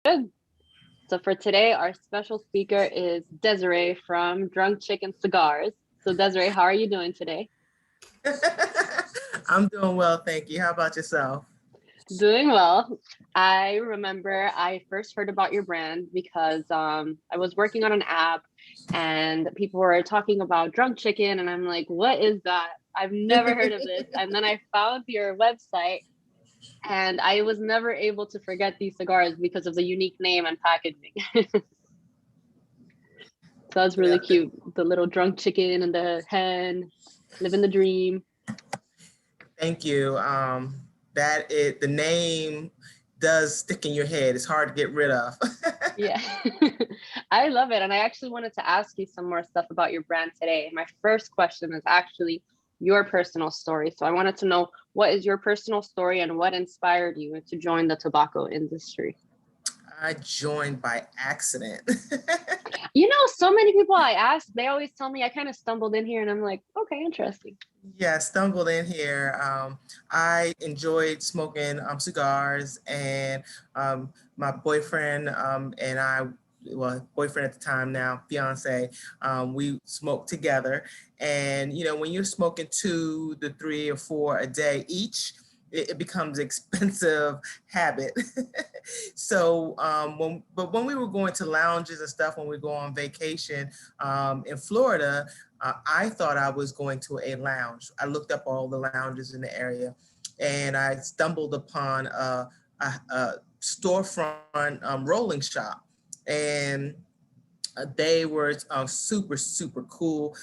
Good. So for today, our special speaker is Desiree from Drunk Chicken Cigars. So Desiree, how are you doing today? I'm doing well, thank you. How about yourself? Doing well. I remember I first heard about your brand because I was working on an app and people were talking about drunk chicken, and I'm like, what is that? I've never heard of this. And then I found your website, and I was never able to forget these cigars because of the unique name and packaging. So that's Yeah, really cute. The little drunk chicken and the hen, living the dream. thank you. The name does stick in your head. It's hard to get rid of. Yeah. I love it. And I actually wanted to ask you some more stuff about your brand today. My first question is actually your personal story. So I wanted to know, what is your personal story and what inspired you to join the tobacco industry? I joined by accident. So many people I ask, they always tell me I kind of stumbled in here, and I'm like, okay, interesting. Yeah, stumbled in here. I enjoyed smoking cigars, and my boyfriend and I, well, boyfriend at the time, now fiance, we smoked together. And when you're smoking two to three or four a day each, it becomes expensive habit. So when we were going to lounges and stuff, when we go on vacation in Florida, I thought I was going to a lounge. I looked up all the lounges in the area, and I stumbled upon a storefront rolling shop, and they were super, super cool,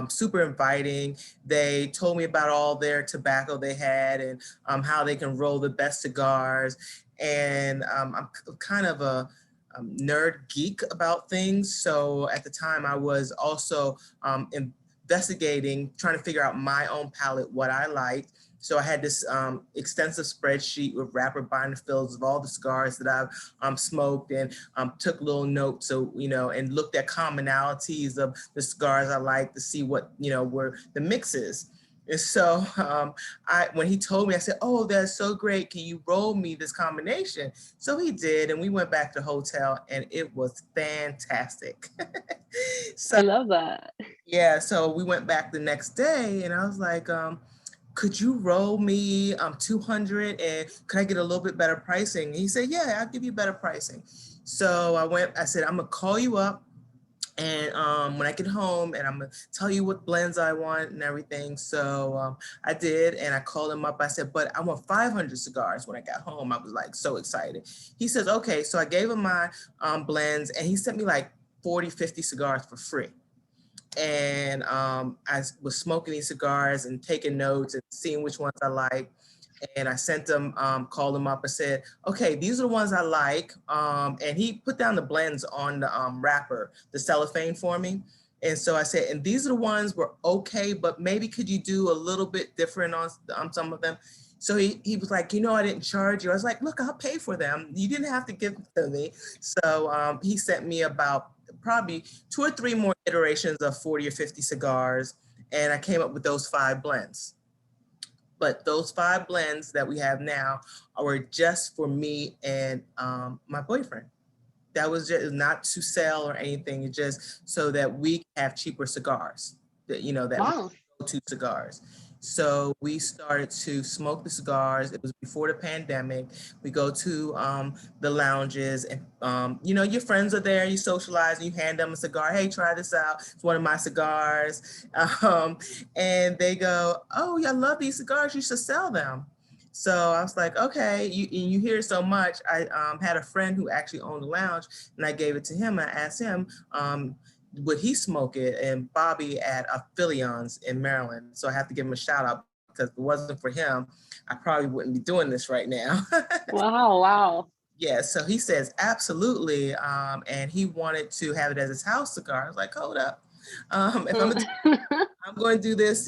super inviting. They told me about all their tobacco they had, and how they can roll the best cigars. And I'm kind of a nerd geek about things. So at the time, I was also investigating, trying to figure out my own palate, what I liked. So I had this extensive spreadsheet with wrapper binder fills of all the cigars that I've smoked, and took little notes, so and looked at commonalities of the cigars I like to see what were the mixes. And so when he told me, I said, "Oh, that's so great! Can you roll me this combination?" So he did, and we went back to the hotel, and it was fantastic. So I love that. yeah, so we went back the next day, and I was like, could you roll me 200, and could I get a little bit better pricing? And he said, yeah, I'll give you better pricing. So I said, I'm gonna call you up, and when I get home, and I'm gonna tell you what blends I want and everything. So I did, and I called him up. I said, but I want 500 cigars. When I got home, I was like so excited. He says, okay. So I gave him my blends, and he sent me like 40, 50 cigars for free. And I was smoking these cigars and taking notes and seeing which ones I like. And I sent them, called him up and said, okay, these are the ones I like. And he put down the blends on the wrapper, the cellophane for me. And so I said, and these are the ones were okay, but maybe could you do a little bit different on some of them? So he was like, I didn't charge you. I was like, look, I'll pay for them. You didn't have to give them to me. So he sent me about probably two or three more iterations of 40 or 50 cigars. And I came up with those five blends. But those five blends that we have now were just for me and my boyfriend. That was just not to sell or anything. It's just so that we have cheaper cigars. That we Wow. go to cigars. So we started to smoke the cigars. It was before the pandemic. We go to the lounges, and your friends are there. You socialize, and you hand them a cigar. Hey, try this out. It's one of my cigars. And they go, "Oh, I love these cigars. You should sell them." So I was like, okay, you hear so much. I had a friend who actually owned a lounge, and I gave it to him. I asked him, would he smoke it? And Bobby at Philion's in Maryland. So I have to give him a shout out, because if it wasn't for him, I probably wouldn't be doing this right now. Wow. Wow. Yeah, so he says absolutely, and he wanted to have it as his house cigar. I was like, hold up, if I'm going to do this,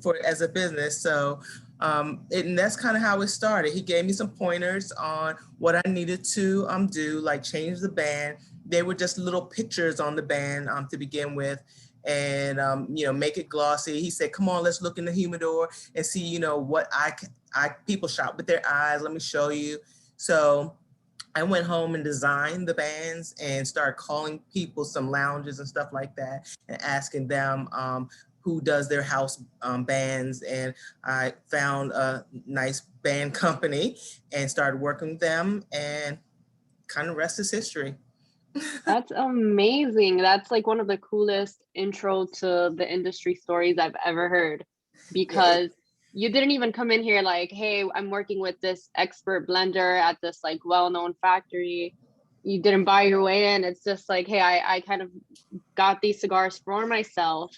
for as a business. So, and that's kind of how it started. He gave me some pointers on what I needed to do, like change the band. They were just little pictures on the band to begin with, and make it glossy. He said, "Come on, let's look in the humidor and see, what I people shop with their eyes. Let me show you." So I went home and designed the bands and started calling people, some lounges and stuff like that, and asking them who does their house bands. And I found a nice band company and started working with them, and kind of rest is history. That's amazing. That's like one of the coolest intro to the industry stories I've ever heard, Yeah, it, because you didn't even come in here like, hey, I'm working with this expert blender at this like well-known factory. You didn't buy your way in. It's just like, hey, I kind of got these cigars for myself.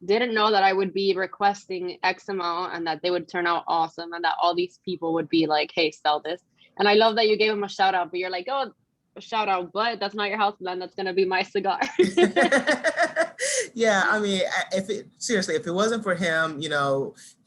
Didn't know that I would be requesting X amount and that they would turn out awesome and that all these people would be like, hey, sell this. And I love that you gave them a shout out, but you're like, oh, a shout out, but that's not your house blend. That's going to be my cigar. yeah, I mean, if it seriously, if it wasn't for him,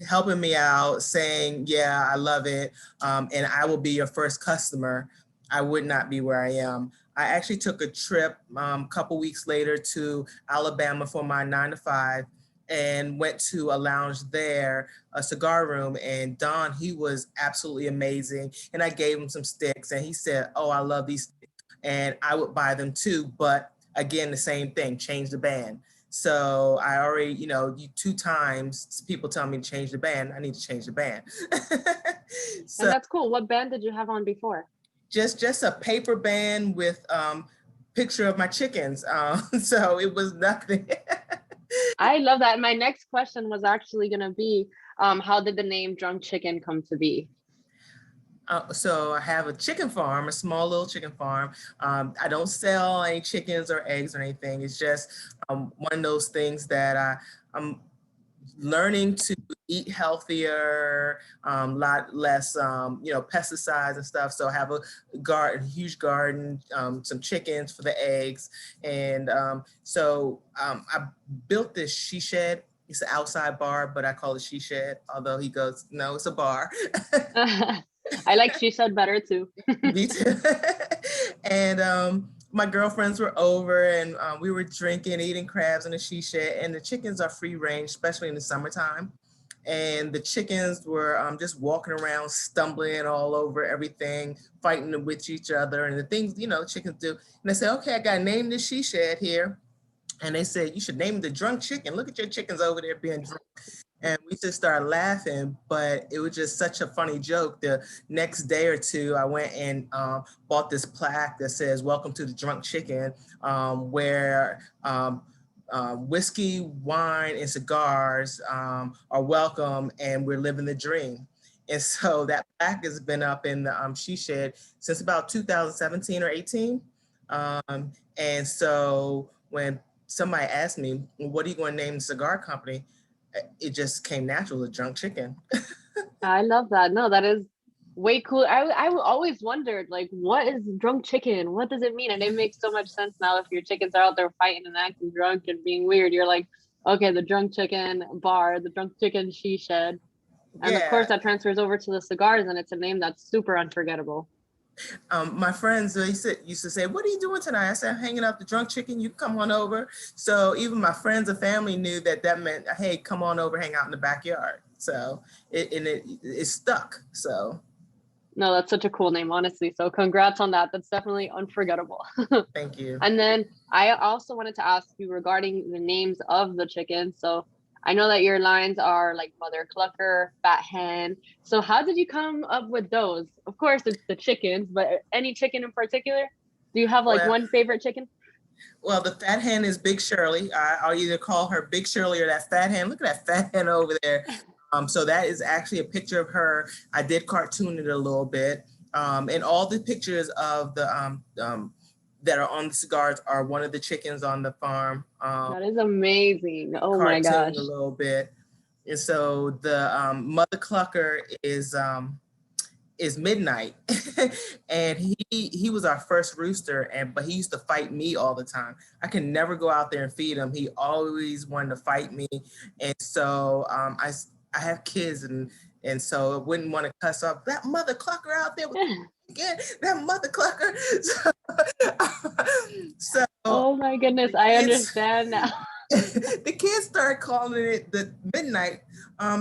helping me out, saying, "Yeah, I love it, and I will be your first customer," I would not be where I am. I actually took a trip a couple weeks later to Alabama for my 9 to 5, and went to a lounge there, a cigar room, and Don, he was absolutely amazing. And I gave him some sticks, and he said, "Oh, I love these sticks," and I would buy them too, but again, the same thing, change the band. So I already, 2 times people tell me to change the band. I need to change the band. And So that's cool. What band did you have on before? just a paper band with picture of my chickens. So it was nothing. I love that. My next question was actually going to be, how did the name Drunk Chicken come to be? So I have a chicken farm, a small little chicken farm. I don't sell any chickens or eggs or anything. It's just one of those things that I'm learning to eat healthier, lot less, pesticides and stuff. So I have a garden, huge garden, some chickens for the eggs. And so I built this she shed. It's an outside bar, but I call it she shed, although he goes, no, it's a bar. I like she said better too. Me too. And my girlfriends were over, and we were drinking, eating crabs in the she shed. And the chickens are free range, especially in the summertime. And the chickens were just walking around, stumbling all over everything, fighting with each other, and the things chickens do. And I said, okay, I got to name this she shed here. And they said, you should name it the Drunk Chicken. Look at your chickens over there being drunk. And we just started laughing, but it was just such a funny joke. The next day or two, I went and bought this plaque that says, welcome to the Drunk Chicken, where whiskey, wine, and cigars are welcome, and we're living the dream. And so that plaque has been up in the she shed since about 2017 or 18. And so when somebody asked me, what are you going to name the cigar company? It just came natural, the Drunk Chicken. I love that. No, that is way cool. I always wondered, like, what is drunk chicken? What does it mean? And it makes so much sense now. If your chickens are out there fighting and acting drunk and being weird, you're like, okay, the drunk chicken bar, the drunk chicken she shed. And of course, Yeah. that transfers over to the cigars, and it's a name that's super unforgettable. My friends, they used to say, what are you doing tonight? I said, I'm hanging out the Drunk Chicken. You come on over. So even my friends and family knew that meant, hey, come on over, hang out in the backyard. So it stuck. So No, that's such a cool name, honestly. So congrats on that. That's definitely unforgettable. thank you. And then I also wanted to ask you regarding the names of the chickens. So I know that your lines are like Mother Clucker, Fat Hen. So how did you come up with those? Of course, it's the chickens, but any chicken in particular? Do you have like Well, one favorite chicken? well, the fat hen is Big Shirley. I'll either call her Big Shirley or that fat hen. Look at that fat hen over there. So that is actually a picture of her. I did cartoon it a little bit. And all the pictures of the that are on the cigars are one of the chickens on the farm. That is amazing. Oh my Cartoon gosh. a little bit. And so the Mother Clucker is Midnight, and he was our first rooster, but he used to fight me all the time. I can never go out there and feed him. He always wanted to fight me, and so I have kids, and so I wouldn't want to cuss off that Mother Clucker out there with again, that Mother Clucker. So, Oh my goodness, the I kids understand now. the kids started calling it the Midnight.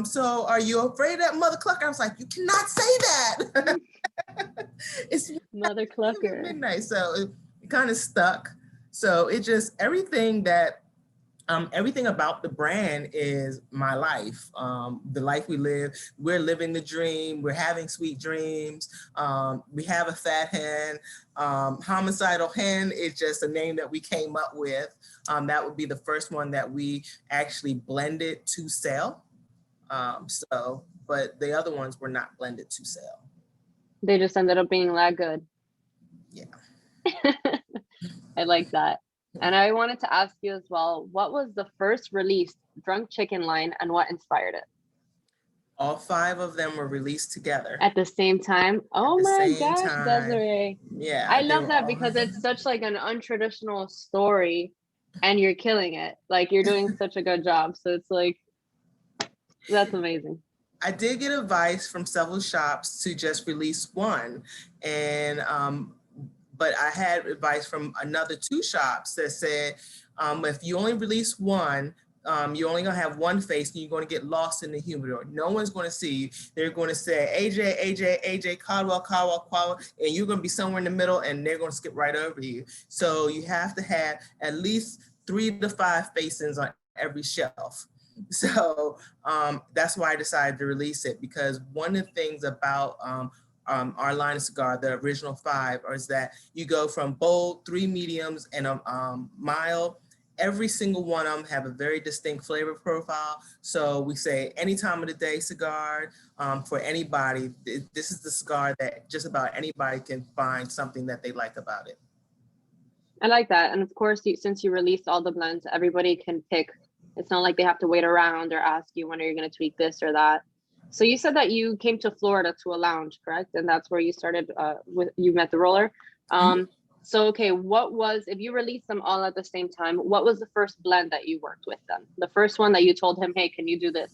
So are you afraid of that Mother Clucker? I was like, you cannot say that. It's Mother clucker. midnight, so it kind of stuck. So it just everything about the brand is my life. The life we live, we're living the dream. We're having sweet dreams. We have a fat hen. Homicidal hen is just a name that we came up with. That would be the first one that we actually blended to sell. But the other ones were not blended to sell. They just ended up being that good. Yeah. I like that. And I wanted to ask you as well, what was the first released Drunk Chicken line and what inspired it? All 5 of them were released together At the same time? at Oh the my same gosh, time. Desiree. Yeah, I they love were that all. because it's such like an untraditional story and you're killing it. Like you're doing such a good job. So it's like, that's amazing. I did get advice from several shops to just release one, and but I had advice from another 2 shops that said if you only release one, you're only gonna have one face, and you're gonna get lost in the humidor. No one's gonna see you. They're gonna say AJ, Caldwell, and you're gonna be somewhere in the middle, and they're gonna skip right over you. So you have to have at least 3 to 5 facings on every shelf. So that's why I decided to release it, because one of the things about our line of cigar, the original 5, is that you go from bold, 3 mediums, and a mild. Every single one of them have a very distinct flavor profile. So we say any time of the day cigar for anybody. This is the cigar that just about anybody can find something that they like about it. I like that. And of course, since you released all the blends, everybody can pick. It's not like they have to wait around or ask you when are you going to tweak this or that. So you said that you came to Florida to a lounge, correct? And that's where you started you met the roller. So, okay, what was, if you released them all at the same time, what was the first blend that you worked with them? The first one that you told him, hey, can you do this?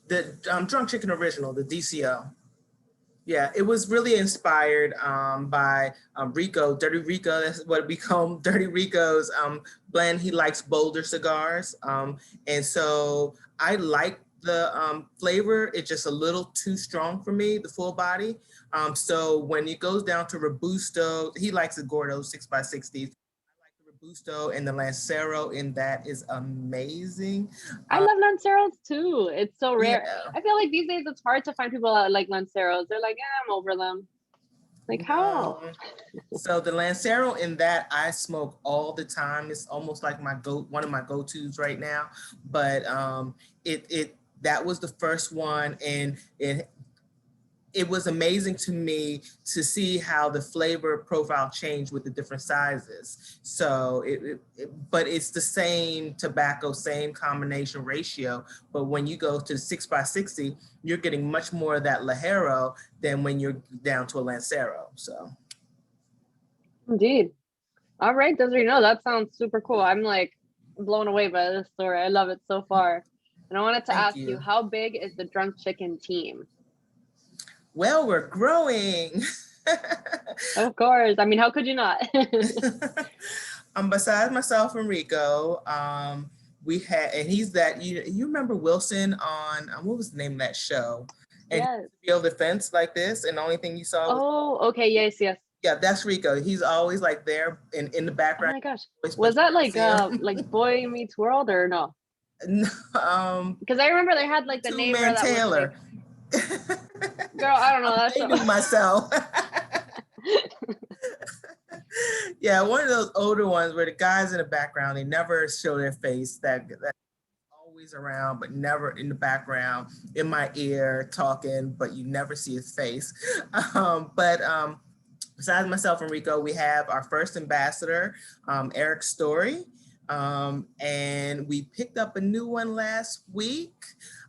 The Drunk Chicken Original, the DCO. Yeah, it was really inspired by Rico, Dirty Rico. That's what we call Dirty Rico's blend. He likes bolder cigars. And so I like the flavor. It's just a little too strong for me, the full body. So when it goes down to Robusto, he likes the Gordo 6x60s. Robusto and the Lancero in that is amazing. I love Lanceros too. It's so rare. Yeah. I feel like these days it's hard to find people that like Lanceros. They're like, yeah, I'm over them. Like how? So the Lancero in that I smoke all the time. It's almost like one of my go-tos right now. But that was the first one, and it was amazing to me to see how the flavor profile changed with the different sizes. So but it's the same tobacco, same combination ratio. But when you go to 6x60, you're getting much more of that Ligero than when you're down to a Lancero. So. Indeed. All right, Desiree, no, that sounds super cool. I'm like blown away by this story. I love it so far. And I wanted to ask you, how big is the Drunk Chicken team? Well, we're growing. Of course. I mean, how could you not? Besides myself and Rico, we had, and he's that, you remember Wilson on, what was the name of that show? And yes. He built the fence like this, and the only thing you saw was. Oh, okay. Yes. Yeah, that's Rico. He's always like there in the background. Oh my gosh. Was that like Boy Meets World or no? Because I remember they had like the neighbor that Taylor. Was like, girl, I don't know that show. Myself. Yeah, one of those older ones where the guys in the background, they never show their face. That always around, but never in the background, in my ear talking, but you never see his face. Besides myself and Rico, we have our first ambassador, Eric Story. And we picked up a new one last week,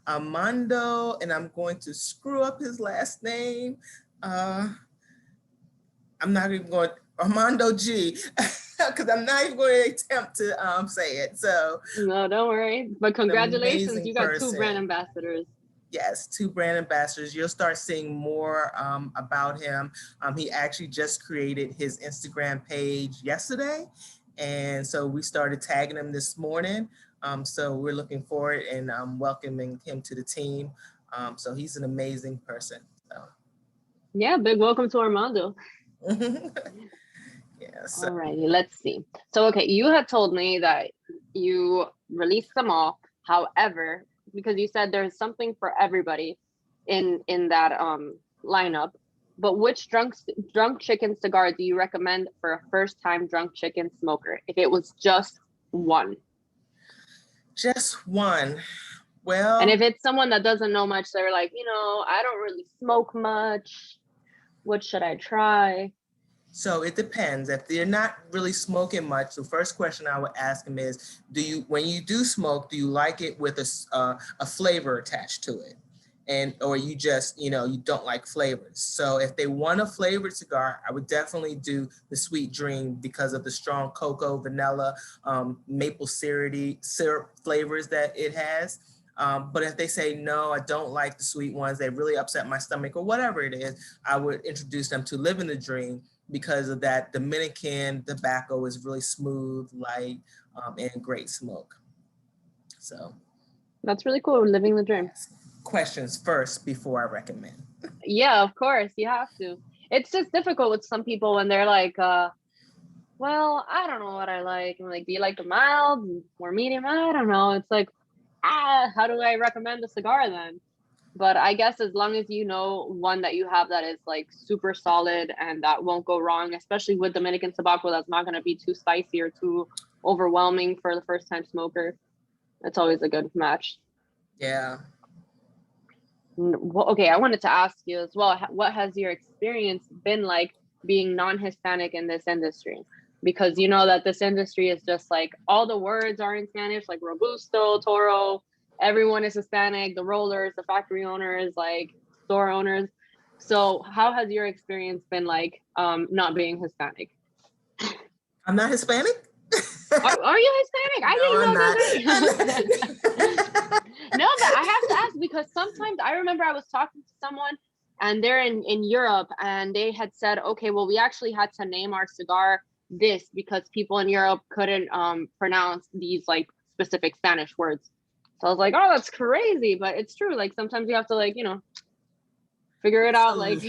Armando, and I'm going to screw up his last name. I'm not even going, Armando G, because I'm not even going to attempt to say it. So no, don't worry. But congratulations, you got 2 brand ambassadors. Yes, 2 brand ambassadors. You'll start seeing more about him. He actually just created his Instagram page yesterday. And so we started tagging him this morning. So we're looking forward and welcoming him to the team. So he's an amazing person. So. Yeah, big welcome to Armando. Yeah. So Alrighty, let's see. So, okay, you had told me that you released them all. However, because you said there's something for everybody in that lineup, but which drunk chicken cigar do you recommend for a first time drunk chicken smoker? If it was just one, just one. and Well, if it's someone that doesn't know much, they're like, I don't really smoke much. What should I try? so it depends. If they're not really smoking much, the first question I would ask them is, when you do smoke, do you like it with a flavor attached to it? And, or you just, you don't like flavors. So if they want a flavored cigar, I would definitely do the Sweet Dream because of the strong cocoa, vanilla, maple syrup flavors that it has. But if they say, no, I don't like the sweet ones, they really upset my stomach or whatever it is, I would introduce them to Living the Dream because of that Dominican tobacco is really smooth, light, and great smoke. So That's really cool. Living the dream. ask questions first before I recommend. Yeah, of course, you have to. It's just difficult with some people when they're like, well, I don't know what I like. I'm like, do you like the mild or medium? I don't know. It's like, how do I recommend a cigar then? But I guess as long as you know one that you have that is like super solid and that won't go wrong, especially with Dominican tobacco, that's not going to be too spicy or too overwhelming for the first time smoker. It's always a good match. Yeah. Well, okay, I wanted to ask you as well, what has your experience been like being non-Hispanic in this industry? Because you know that this industry is just like all the words are in Spanish, like Robusto, Toro, everyone is Hispanic, the rollers, the factory owners, like store owners. So how has your experience been like not being Hispanic? I'm not Hispanic? Are you Hispanic? I No, didn't I'm know not. that. No, but I have to ask because sometimes I remember I was talking to someone and they're in Europe and they had said, okay, well, we actually had to name our cigar this because people in Europe couldn't pronounce these like specific Spanish words. So I was like, oh, that's crazy, but it's true. Like sometimes you have to like, figure it out. Like,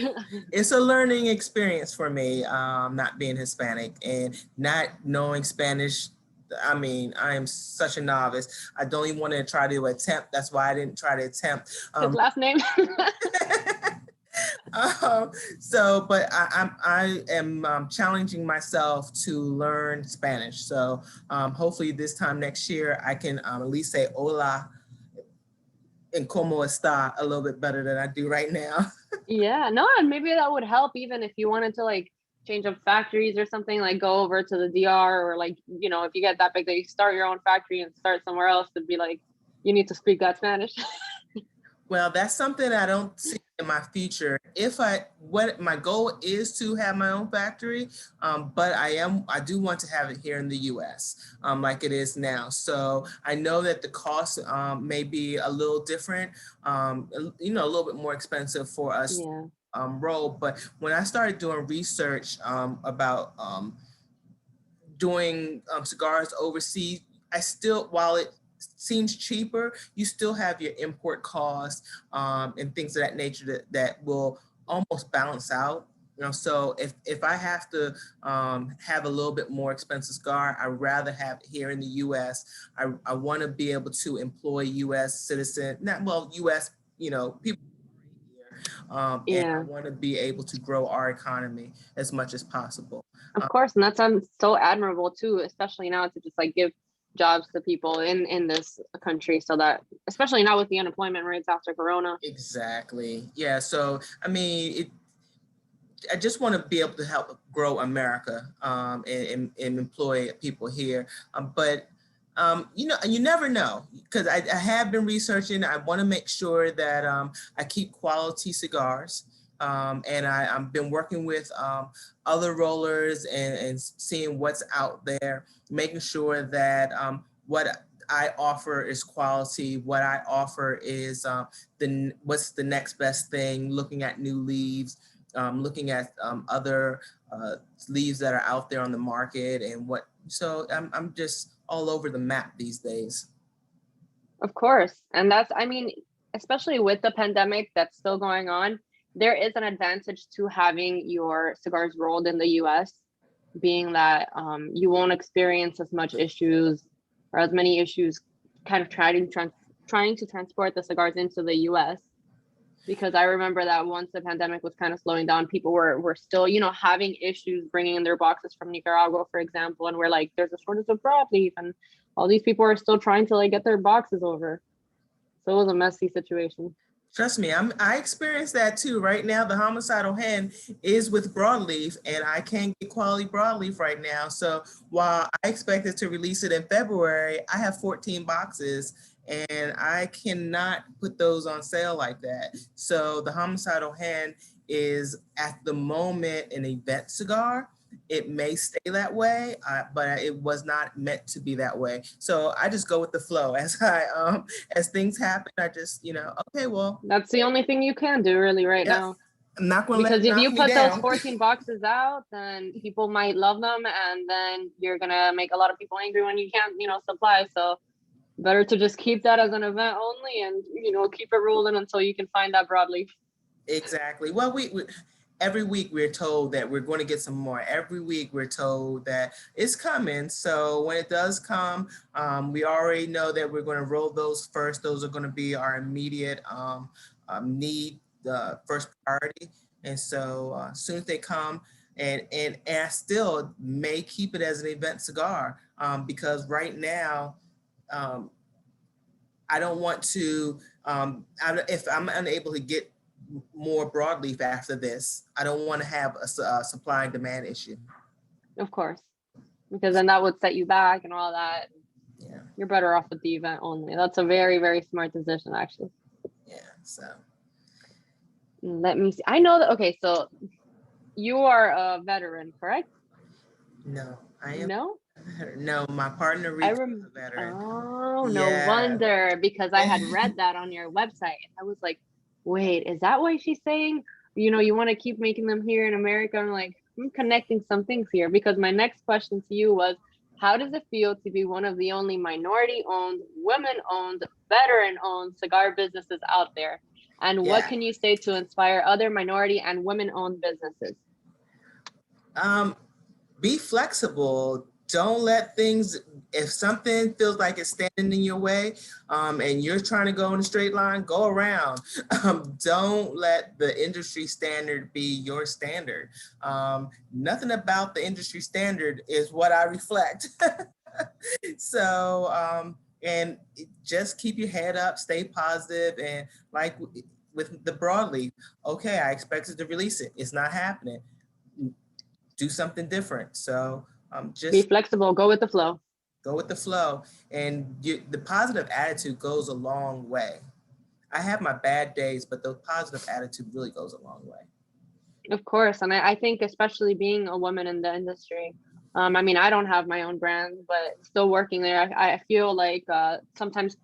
It's a learning experience for me, not being Hispanic and not knowing Spanish. I mean, I am such a novice. I don't even want to try to attempt. That's why I didn't try to attempt. his last name. But I am challenging myself to learn Spanish. So hopefully this time next year I can at least say hola and como está a little bit better than I do right now. Yeah, no, and maybe that would help even if you wanted to like change up factories or something, like go over to the DR or like, if you get that big that you start your own factory and start somewhere else to be like, you need to speak that Spanish. Well, that's something I don't see in my future. What my goal is to have my own factory, but I do want to have it here in the U.S. Like it is now. So I know that the cost may be a little different, a little bit more expensive for us Yeah. roll. But when I started doing research about doing cigars overseas, while it seems cheaper, you still have your import costs and things of that nature that will almost balance out. So if I have to have a little bit more expensive cigar, I'd rather have it here in the U.S. I want to be able to employ U.S. citizen, not well, U.S. People here, and I Yeah, want to be able to grow our economy as much as possible. of course. And that sounds so admirable too, especially now to just like give jobs to people in this country so that especially now with the unemployment rates after Corona. Exactly. Yeah. So, I mean, I just want to be able to help grow America and employ people here. But you never know because I have been researching. I want to make sure that I keep quality cigars. And I've been working with other rollers and seeing what's out there, making sure that what I offer is quality. What I offer is what's the next best thing. Looking at new leaves, looking at other leaves that are out there on the market and what. So I'm just all over the map these days. Of course. And that's, I mean, especially with the pandemic that's still going on, there is an advantage to having your cigars rolled in the US, being that you won't experience as much issues or as many issues kind of trying to transport the cigars into the US. Because I remember that once the pandemic was kind of slowing down, people were still, you know, having issues bringing in their boxes from Nicaragua, for example, and we're like, there's a shortage of broadleaf, and all these people are still trying to like get their boxes over. So it was a messy situation. Trust me, I experienced that too. Right now, the homicidal hen is with broadleaf, and I can't get quality broadleaf right now. So while I expected to release it in February, I have 14 boxes, and I cannot put those on sale like that. So the homicidal hen is at the moment an event cigar. It may stay that way, but it was not meant to be that way. So I just go with the flow as things happen. I just, okay, well, That's the only thing you can do really right yep, now. I'm not going to let Because it if knock you me put those down. 14 boxes out, then people might love them, and then you're gonna make a lot of people angry when you can't, you know, supply. So better to just keep that as an event only, and you know, keep it rolling until you can find that broadleaf. Exactly. Well, we every week we're told that we're going to get some more. Every week we're told that it's coming. So when it does come, we already know that we're going to roll those first. Those are going to be our immediate need, the first priority. And so as soon as they come, and I still may keep it as an event cigar because right now, I don't want to, if I'm unable to get more broadleaf after this, I don't want to have a supply and demand issue. Of course, because then that would set you back and all that. Yeah. You're better off with the event only. That's a very, very smart decision, actually. Yeah. So Let me see. I know that. Okay, so you are a veteran, correct? no, I am. No? No, my partner Rico is a veteran. Oh, no Yeah. wonder, because I had read that on your website. And I was like, wait, is that why she's saying, you know, you want to keep making them here in America? I'm like, I'm connecting some things here, because my next question to you was, how does it feel to be one of the only minority owned, women owned, veteran owned cigar businesses out there? And what Yeah. can you say to inspire other minority and women owned businesses? Be flexible. Don't let things, if something feels like it's standing in your way and you're trying to go in a straight line, go around. Don't let the industry standard be your standard. Nothing about the industry standard is what I reflect. So, and just keep your head up, stay positive, and like with the broadleaf, okay, I expected to release it. It's not happening. Do something different. So Be just flexible, go with the flow. go with the flow, and the positive attitude goes a long way. I have my bad days, but the positive attitude really goes a long way. Of course. And I think, especially being a woman in the industry, I mean, I don't have my own brand, but still working there, I feel like sometimes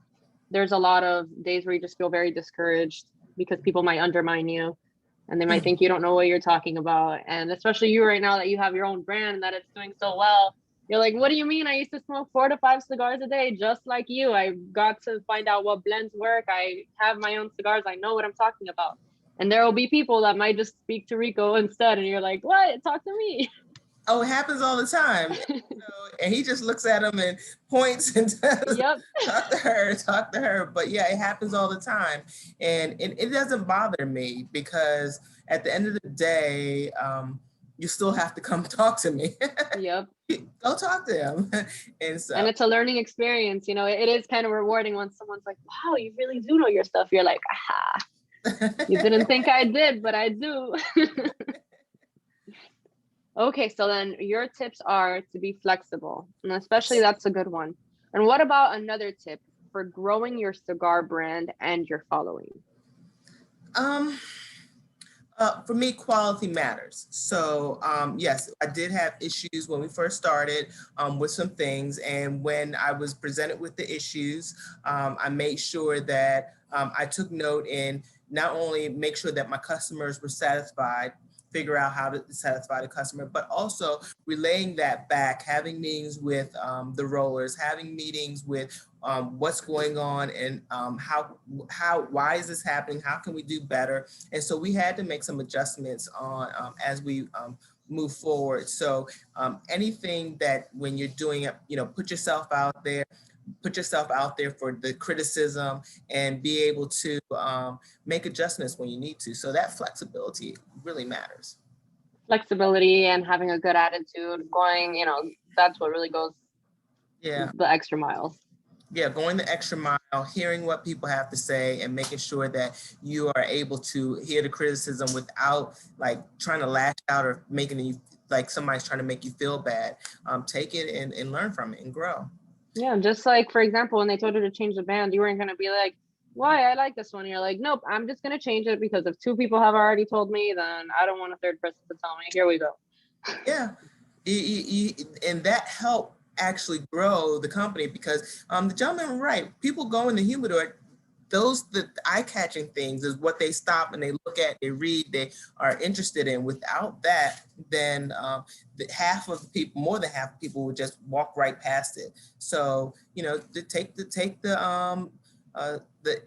there's a lot of days where you just feel very discouraged because people might undermine you and they might think you don't know what you're talking about. And especially you right now that you have your own brand and that it's doing so well. You're like, what do you mean? I used to smoke 4 to 5 cigars a day, just like you. I got to find out what blends work. I have my own cigars. I know what I'm talking about. And there will be people that might just speak to Rico instead. And you're like, what? Talk to me. Oh, it happens all the time. And he just looks at him and points and says, Yep. talk to her. But yeah, it happens all the time. And it doesn't bother me because at the end of the day, you still have to come talk to me. Yep. Go talk to him. And so, and it's a learning experience. You know, it is kind of rewarding when someone's like, wow, you really do know your stuff. You're like, aha, you didn't think I did, but I do. Okay, so then your tips are to be flexible, and especially that's a good one. And what about another tip for growing your cigar brand and your following? um, for me, quality matters. So yes, I did have issues when we first started with some things. And when I was presented with the issues, I made sure that I took note in not only make sure that my customers were satisfied, figure out how to satisfy the customer, but also relaying that back, having meetings with the rollers, having meetings with what's going on and why is this happening? How can we do better? And so we had to make some adjustments on as we move forward. So anything that when you're doing it, put yourself out there, for the criticism and be able to make adjustments when you need to. So that flexibility really matters. Flexibility and having a good attitude, going, that's what really goes the extra miles. Yeah, going the extra mile, hearing what people have to say and making sure that you are able to hear the criticism without like trying to lash out or making you like somebody's trying to make you feel bad. Take it and learn from it and grow. Yeah, just like, for example, when they told you to change the band, you weren't going to be like, why? I like this one. You're like, nope, I'm just going to change it because if two people have already told me, then I don't want a third person to tell me. Here we go. Yeah, and that helped actually grow the company because the gentleman, right, people go in the humidor, the eye-catching things is what they stop and they look at, they read, they are interested in. Without that, then half of the people, more than half of people would just walk right past it. So, to take the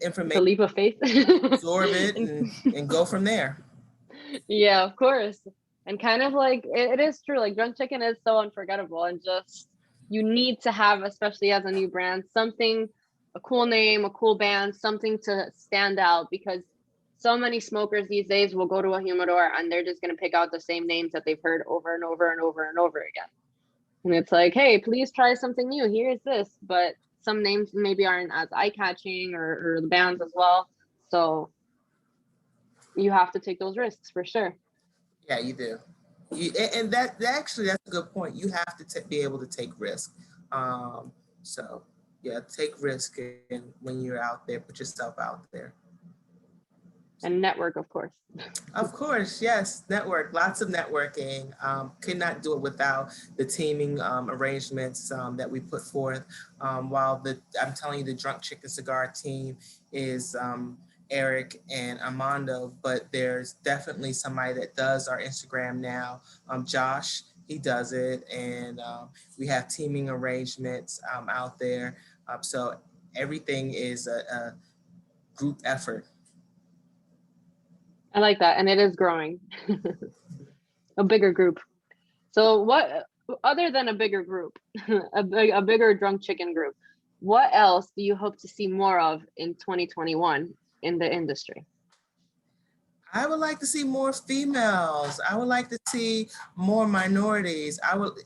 information, The leap of faith, absorb it and go from there. Yeah, of course. And kind of like, it is true, like Drunk Chicken is so unforgettable, and just, you need to have, especially as a new brand, something, a cool name, a cool band, something to stand out, because so many smokers these days will go to a humidor and they're just going to pick out the same names that they've heard over and over and over and over again. And it's like, hey, please try something new. Here's this. But some names maybe aren't as eye-catching, or the bands as well. So you have to take those risks for sure. Yeah, you do. And that's a good point. You have to be able to take risk. So yeah, take risk when you're out there, put yourself out there. And network, of course. Of course, yes, network, lots of networking. Could not do it without the teaming arrangements that we put forth. While I'm telling you, the Drunk Chicken Cigar team is Eric and Armando, but there's definitely somebody that does our Instagram now. Josh, he does it, and we have teaming arrangements out there. So everything is a group effort. I like that. And it is growing. A bigger group. So what, other than a bigger group, a bigger Drunk Chicken group, what else do you hope to see more of in 2021 in the industry? I would like to see more females. I would like to see more minorities.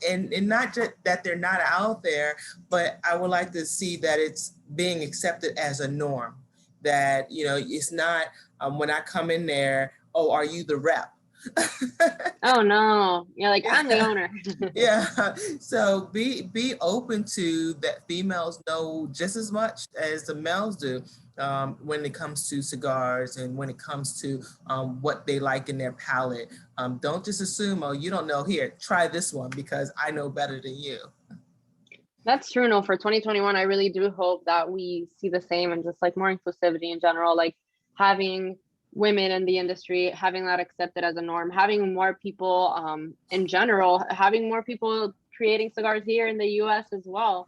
And not just that they're not out there, but I would like to see that it's being accepted as a norm. That, it's not when I come in there, oh, are you the rep? Oh no, you're like, I'm the owner. Yeah, so be open to that. Females know just as much as the males do when it comes to cigars and when it comes to what they like in their palate. Don't just assume, oh, you don't know, here, try this one because I know better than you. That's true. No, for 2021, I really do hope that we see the same, and just like more inclusivity in general, like having women in the industry, having that accepted as a norm, having more people in general, having more people creating cigars here in the US as well.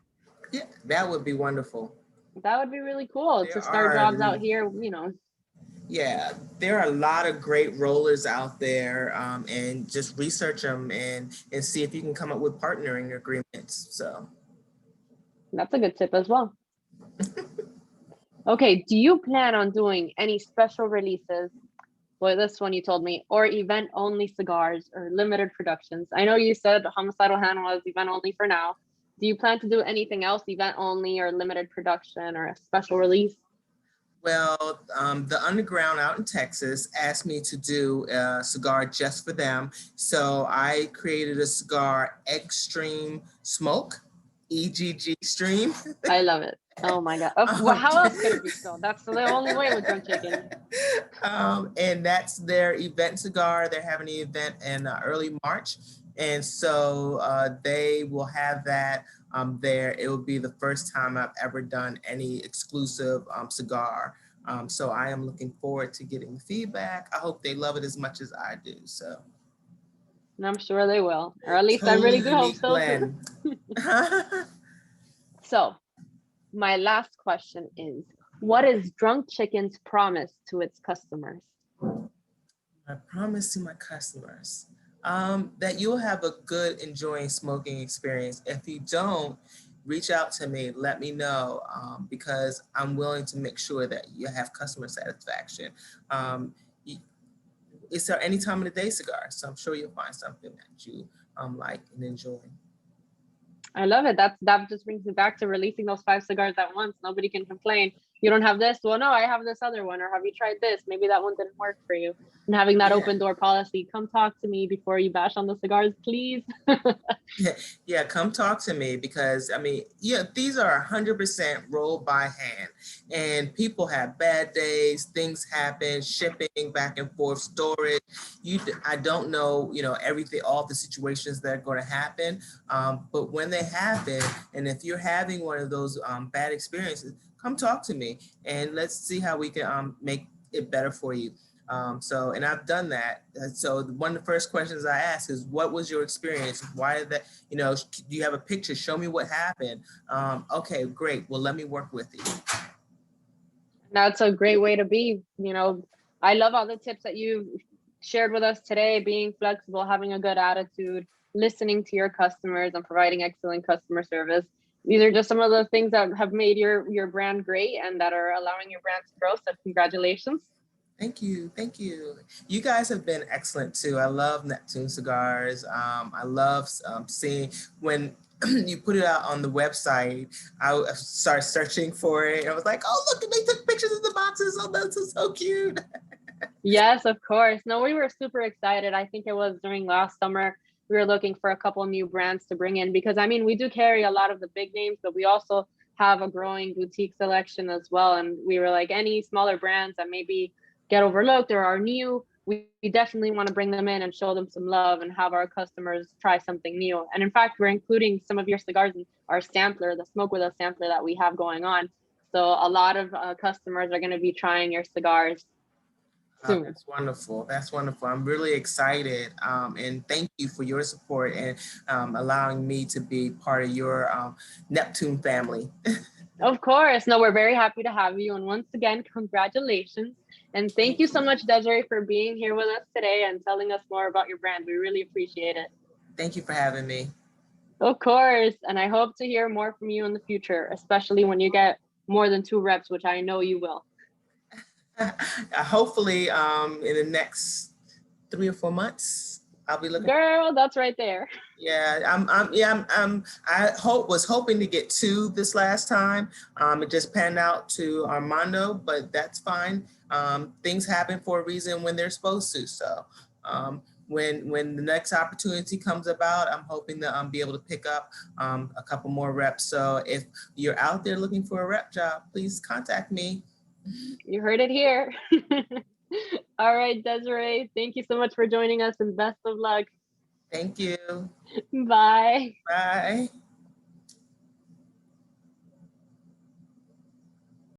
Yeah, that would be wonderful. That would be really cool to start jobs out here, Yeah, there are a lot of great rollers out there, and just research them and see if you can come up with partnering agreements. So that's a good tip as well. Okay, do you plan on doing any special releases? Well, this one you told me, or event only cigars or limited productions? I know you said Homicidal Hand was event only for now. Do you plan to do anything else, event only or limited production or a special release? Well, the Underground out in Texas asked me to do a cigar just for them. So I created a cigar, Extreme Smoke, EGG Stream. I love it. Oh my God. Well, how else could it be so? That's the only way with Drunk Chicken. And that's their event cigar. They're having an event in early March. And so they will have that there. It will be the first time I've ever done any exclusive cigar. So I am looking forward to getting feedback. I hope they love it as much as I do. So And I'm sure they will, or at least I Totally really do hope unique so too. blend. So my last question is, what is Drunk Chicken's promise to its customers? I promise to my customers that you'll have a good, enjoying smoking experience. If you don't, reach out to me, let me know, because I'm willing to make sure that you have customer satisfaction. Um, it's there any time of the day cigar, so I'm sure you'll find something that you like and enjoy. I love it. That just brings me back to releasing those 5 cigars at once. Nobody can complain. You don't have this. Well, no, I have this other one. Or have you tried this? Maybe that one didn't work for you. And having that Yeah. open door policy. Come talk to me before you bash on the cigars, please. Yeah, come talk to me because I mean, yeah, these are 100% rolled by hand, and people have bad days. Things happen, shipping back and forth, storage. I don't know, everything, all the situations that are going to happen. But when they happen, and if you're having one of those bad experiences, come talk to me, and let's see how we can make it better for you. And I've done that. So one of the first questions I ask is, what was your experience? Why did that, do you have a picture? Show me what happened. Okay, great. Well, let me work with you. That's a great way to be. I love all the tips that you shared with us today, being flexible, having a good attitude, listening to your customers, and providing excellent customer service. These are just some of the things that have made your brand great and that are allowing your brand to grow. So congratulations. Thank you. Thank you. You guys have been excellent too. I love Neptune Cigars. I love seeing when you put it out on the website. I started searching for it. I was like, oh, look, they took pictures of the boxes. Oh, this is so cute. Yes, of course. No, we were super excited. I think it was during last summer. We were looking for a couple new brands to bring in because, I mean, we do carry a lot of the big names, but we also have a growing boutique selection as well. And we were like, any smaller brands that maybe get overlooked or are new, we definitely want to bring them in and show them some love and have our customers try something new. And in fact, we're including some of your cigars in our sampler, the Smoke With Us sampler that we have going on. So a lot of customers are going to be trying your cigars soon. That's wonderful. That's wonderful. I'm really excited. And thank you for your support and allowing me to be part of your Neptune family. Of course. No, we're very happy to have you. And once again, congratulations. And thank you so much, Desiree, for being here with us today and telling us more about your brand. We really appreciate it. Thank you for having me. Of course. And I hope to hear more from you in the future, especially when you get more than 2 reps, which I know you will. Hopefully, in the next 3 or 4 months, I'll be looking. Girl, that's right there. Yeah, was hoping to get 2 this last time. It just panned out to Armando, but that's fine. Things happen for a reason when they're supposed to. So, when the next opportunity comes about, I'm hoping to be able to pick up a couple more reps. So if you're out there looking for a rep job, please contact me. You heard it here. All right, Desiree, thank you so much for joining us and best of luck. Thank you. Bye. Bye.